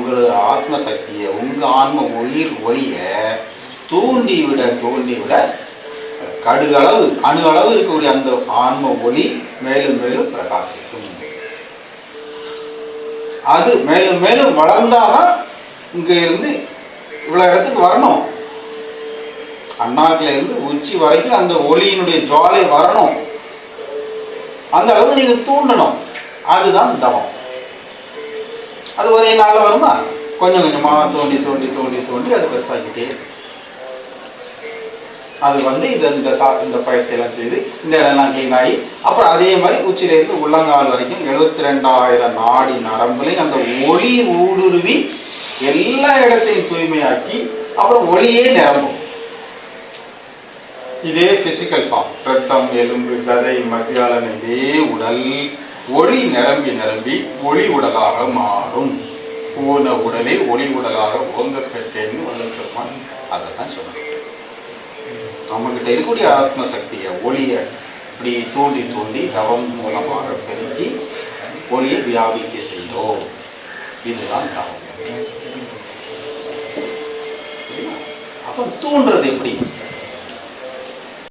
உங்களோட ஆத்ம சக்தியை, உங்க ஆன்ம ஒளிய தூண்டிவிட கடுகளவு அணு அளவு இருக்கக்கூடிய அந்த ஆன்ம ஒளி மேலும் மேலும் பிரகாசிக்கும். அது மேலும் மேலும் வளர்ந்தாதான் இங்க இருந்து இவ்வளவு இடத்துக்கு வரணும். அண்ணாக்குல இருந்து உச்சி வரைக்கும் அந்த ஒளியினுடைய ஜுவாலை வரணும். அந்த அளவு நீங்க தூண்டணும். அதுதான் தவம். அது ஒரே நாள்ல வருமா? கொஞ்சம் கொஞ்சமா தோண்டி தோண்டி தோண்டி தோண்டி அது பெருசாக்கிட்டே அது இந்த பயிற்சியெல்லாம் செய்து இந்த இடம்லாம் கிளீன் ஆகி அப்புறம் அதே மாதிரி உச்சியிலிருந்து உள்ளங்கால் வரைக்கும் 72,000 நாடி நரம்புலையும் அந்த ஒளி ஊடுருவி எல்லா இடத்தையும் தூய்மையாக்கி அப்புறம் ஒளியே நிரம்பும். இதே பிசிக்கல் ஃபார்ம், ரத்தம், எலும்பு, கதை, மத்தியாளன், இதே உடல் ஒளி நிரம்பி நிரம்பி ஒளி உடலாக மாறும். பூர்ண உடலை ஒளி உடலாக ஓங்க பெற்றேன்னு வளர்ச்சிருப்பான். அதைத்தான் சொல்லணும். நம்மகிட்ட இருக்கக்கூடிய ஆத்ம சக்தியை, ஒளிய இப்படி தூண்டி தூண்டி தவம் மூலமாக பெருக்கி ஒளியை வியாபிக்க செய்தோம். இதுதான் தவம். அப்ப தூண்டுறது எப்படி?